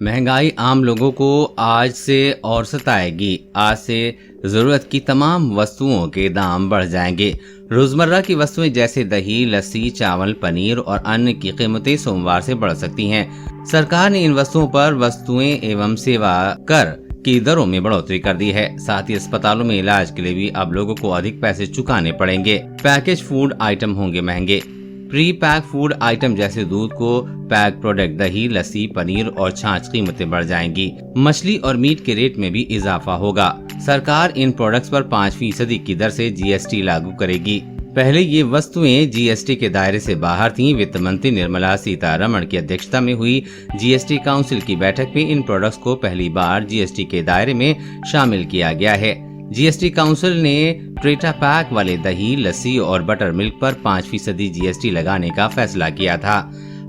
महंगाई आम लोगों को आज से और सताएगी। आज से जरूरत की तमाम वस्तुओं के दाम बढ़ जाएंगे। रोजमर्रा की वस्तुएं जैसे दही, लस्सी, चावल, पनीर और अन्य की कीमतें सोमवार से बढ़ सकती हैं। सरकार ने इन वस्तुओं पर वस्तुएं एवं सेवा कर की दरों में बढ़ोतरी कर दी है। साथ ही अस्पतालों में इलाज के लिए भी अब लोगों को अधिक पैसे चुकाने पड़ेंगे। पैकेज फूड आइटम होंगे महंगे। प्री पैक फूड आइटम जैसे दूध को पैक प्रोडक्ट, दही, लस्सी, पनीर और छाछ कीमतें बढ़ जाएंगी। मछली और मीट के रेट में भी इजाफा होगा। सरकार इन प्रोडक्ट्स पर 5% की दर से जीएसटी लागू करेगी। पहले ये वस्तुएं जीएसटी के दायरे से बाहर थीं। वित्त मंत्री निर्मला सीतारमण की अध्यक्षता में हुई जीएसटी काउंसिल की बैठक में इन प्रोडक्ट्स को पहली बार जीएसटी के दायरे में शामिल किया गया है। जीएसटी काउंसिल ने ट्रेटा पैक वाले दही, लस्सी और बटर मिल्क पर 5% जीएसटी लगाने का फैसला किया था।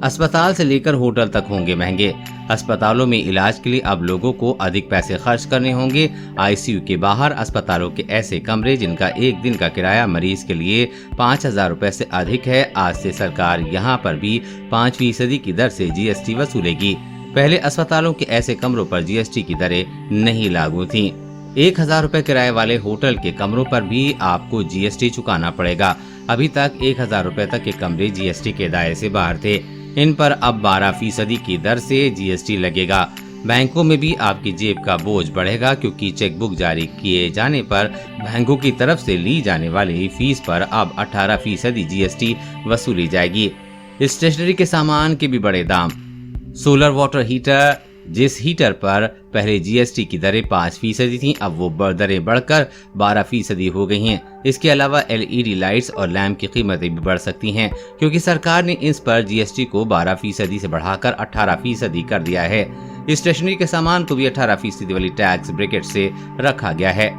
अस्पताल से लेकर होटल तक होंगे महंगे। अस्पतालों में इलाज के लिए अब लोगों को अधिक पैसे खर्च करने होंगे। आईसीयू के बाहर अस्पतालों के ऐसे कमरे जिनका एक दिन का किराया मरीज के लिए 5,000 रुपए से अधिक है, आज से सरकार यहां पर भी 5% की दर से जीएसटी वसूलेगी। पहले अस्पतालों के ऐसे कमरों पर जीएसटी की दरें नहीं लागू थीं। 1,000 रुपए किराए वाले होटल के कमरों पर भी आपको जीएसटी चुकाना पड़ेगा। अभी तक 1,000 रुपए तक के कमरे जीएसटी के दायरे से बाहर थे। इन पर अब 12% की दर से जीएसटी लगेगा। बैंकों में भी आपकी जेब का बोझ बढ़ेगा, क्योंकि चेकबुक जारी किए जाने पर बैंकों की तरफ से ली जाने वाली फीस पर अब 18% जीएसटी वसूली जाएगी। स्टेशनरी के सामान के भी बड़े दाम। सोलर वाटर हीटर, जिस हीटर पर पहले जीएसटी की दरें 5% थीं, अब वो दरें बढ़कर 12% हो गई हैं। इसके अलावा एलईडी लाइट्स और लैंप की कीमतें भी बढ़ सकती हैं, क्योंकि सरकार ने इस पर जीएसटी को 12% से बढ़ाकर 18% कर दिया है। स्टेशनरी के सामान को भी 18% वाली टैक्स ब्रैकेट से रखा गया है।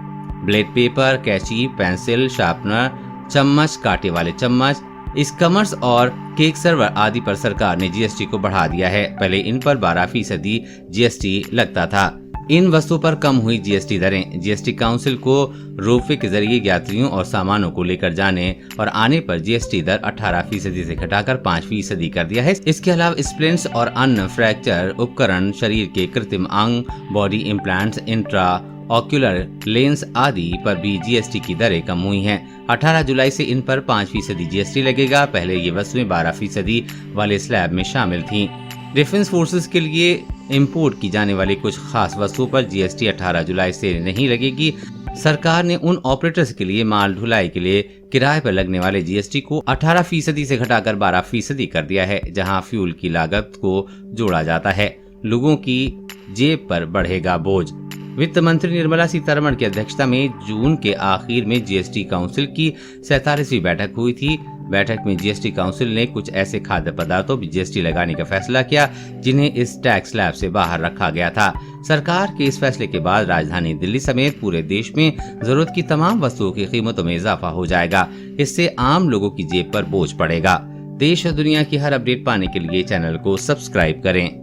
ब्लेड पेपर, कैंची, पेंसिल, शार्पनर, चम्मच, कांटे वाले चम्मच, स्कमर्स और केक सर्वर आदि पर सरकार ने जीएसटी को बढ़ा दिया है। पहले इन पर 12% जीएसटी लगता था। इन वस्तुओं पर कम हुई जीएसटी दरें। जीएसटी काउंसिल को रोपवे के जरिए यात्रियों और सामानों को लेकर जाने और आने पर जीएसटी दर 18% से घटाकर 5% कर दिया है। इसके अलावा स्प्लिंट्स और अन्य फ्रैक्चर उपकरण, शरीर के कृत्रिम अंग, body implants, intra ocular lens आदि पर भी जीएसटी की दरें कम हुई हैं। 18 जुलाई से इन पर 5% जीएसटी लगेगा। पहले ये वस्तुएं 12% वाले स्लैब में शामिल थीं। डिफेंस फोर्सेस के लिए इंपोर्ट की जाने वाली कुछ खास वस्तुओं पर जीएसटी 18 जुलाई से नहीं लगेगी। सरकार ने उन ऑपरेटर्स के लिए माल ढुलाई के लिए किराए पर लगने वाले जीएसटी को 18% से घटाकर 12% कर दिया है, जहां फ्यूल की लागत को जोड़ा जाता है। लोगों की जेब पर बढ़ेगा बोझ। वित्त मंत्री निर्मला सीतारमण की अध्यक्षता में जून के आखिर में जीएसटी काउंसिल की 47वीं बैठक हुई थी। बैठक में जीएसटी काउंसिल ने कुछ ऐसे खाद्य पदार्थों पर जीएसटी लगाने का फैसला किया जिन्हें इस टैक्स स्लैब से बाहर रखा गया था। सरकार के इस फैसले के बाद राजधानी दिल्ली समेत पूरे देश में जरूरत की तमाम वस्तुओं की कीमतों में इजाफा हो जाएगा। इससे आम लोगों की जेब पर बोझ पड़ेगा। देश और दुनिया की हर अपडेट पाने के लिए चैनल को सब्सक्राइब करें।